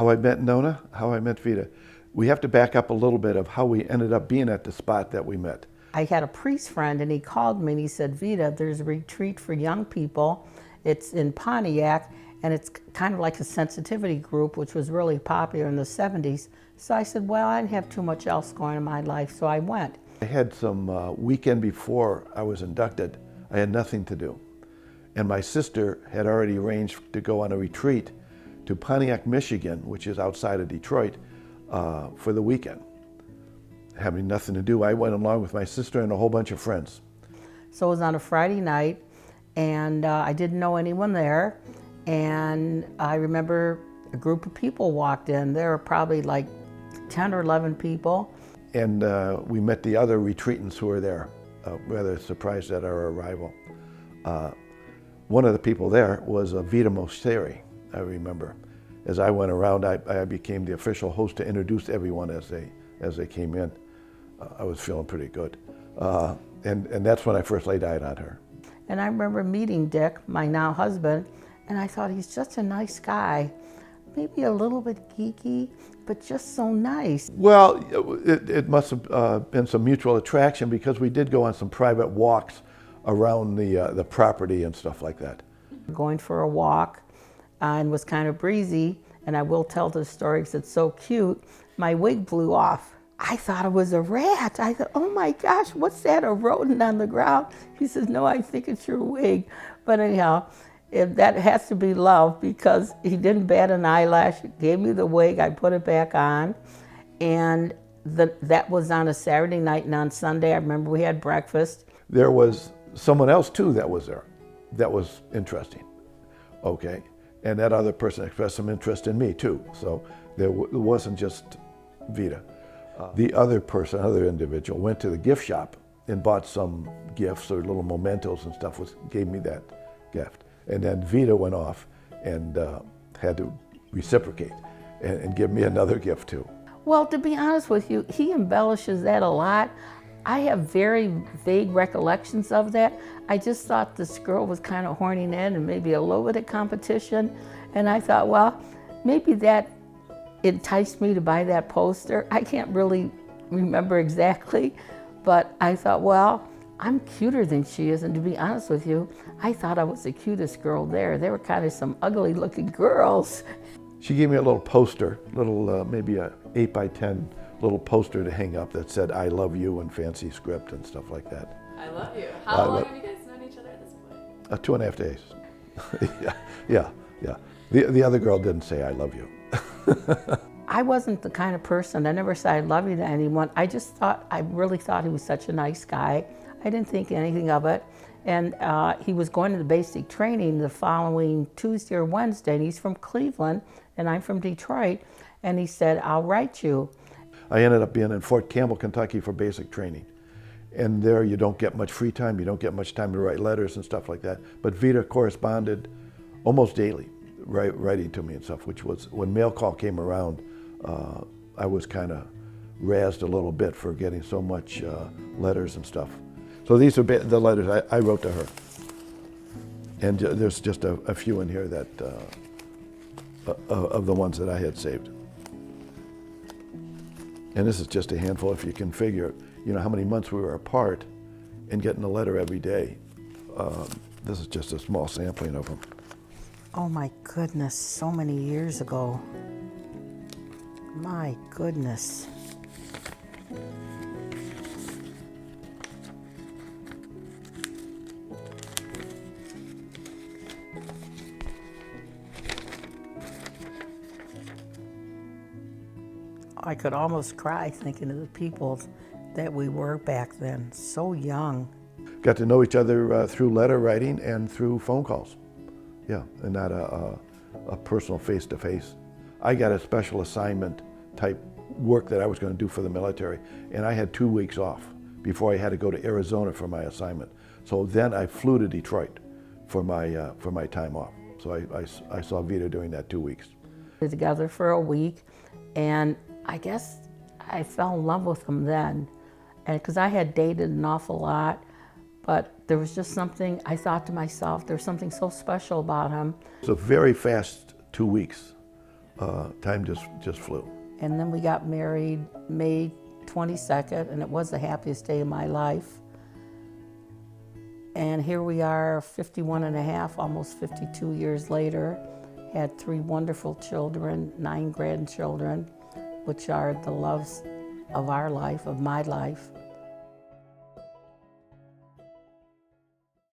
How I met Nonna, how I met Vita. We have to back up a little bit of how we ended up being at the spot that we met. I had a priest friend and he called me and he said, Vita, there's a retreat for young people. It's in Pontiac and it's kind of like a sensitivity group, which was really popular in the 70s. So I said, well, I didn't have too much else going in my life, so I went. I had some weekend before I was inducted, I had nothing to do. And my sister had already arranged to go on a retreat to Pontiac, Michigan, which is outside of Detroit, for the weekend. Having nothing to do, I went along with my sister and a whole bunch of friends. So it was on a Friday night, and I didn't know anyone there. And I remember a group of people walked in. There were probably like 10 or 11 people. And we met the other retreatants who were there, rather surprised at our arrival. One of the people there was Vita Mosseri, I remember. As I went around, I became the official host to introduce everyone as they came in. I was feeling pretty good. And that's when I first laid eyes on her. And I remember meeting Dick, my now husband, and I thought he's just a nice guy. Maybe a little bit geeky, but just so nice. Well, it must have been some mutual attraction because we did go on some private walks around the property and stuff like that. Going for a walk and was kind of breezy, and I will tell the story because it's so cute. My wig blew off. I thought it was a rat. I thought, oh my gosh, what's that, a rodent on the ground? He says, no, I think it's your wig. But anyhow, that has to be love because he didn't bat an eyelash, gave me the wig, I put it back on. And that was on a Saturday night, and on Sunday, I remember we had breakfast. There was someone else too that was there that was interesting, okay? And that other person expressed some interest in me too. So it wasn't just Vita. The other person, other individual, went to the gift shop and bought some gifts or little mementos and stuff, gave me that gift. And then Vita went off and had to reciprocate and give me another gift too. Well, to be honest with you, he embellishes that a lot. I have very vague recollections of that. I just thought this girl was kind of horny in and maybe a little bit of competition. And I thought, well, maybe that enticed me to buy that poster. I can't really remember exactly, but I thought, well, I'm cuter than she is, and to be honest with you, I thought I was the cutest girl there. There were kind of some ugly looking girls. She gave me a little poster, maybe a 8 by 10 little poster to hang up that said, I love you, in fancy script and stuff like that. I love you. How long have you guys known each other at this point? 2.5 days. yeah. The other girl didn't say I love you. I wasn't the kind of person, I never said I love you to anyone. I really thought he was such a nice guy. I didn't think anything of it. And he was going to the basic training the following Tuesday or Wednesday, and he's from Cleveland, and I'm from Detroit, and he said, I'll write you. I ended up being in Fort Campbell, Kentucky for basic training. And there you don't get much free time, you don't get much time to write letters and stuff like that. But Vita corresponded almost daily, writing to me and stuff, which was, when mail call came around, I was kind of razzed a little bit for getting so much letters and stuff. So these are the letters I wrote to her. And there's just a few in here that of the ones that I had saved. And this is just a handful, if you can figure, how many months we were apart and getting a letter every day. This is just a small sampling of them. Oh my goodness, so many years ago. My goodness. I could almost cry thinking of the people that we were back then, so young. Got to know each other through letter writing and through phone calls. Yeah, and not a personal face-to-face. I got a special assignment type work that I was going to do for the military, and I had 2 weeks off before I had to go to Arizona for my assignment. So then I flew to Detroit for my time off. So I saw Vita during that 2 weeks. We were together for a week, and I guess I fell in love with him then, and because I had dated an awful lot, but there was just something, I thought to myself, there's something so special about him. It's a very fast 2 weeks. time just flew. And then we got married May 22nd, and it was the happiest day of my life. And here we are 51 and a half, almost 52 years later, had 3 wonderful children, 9 grandchildren, which are the loves of our life, of my life.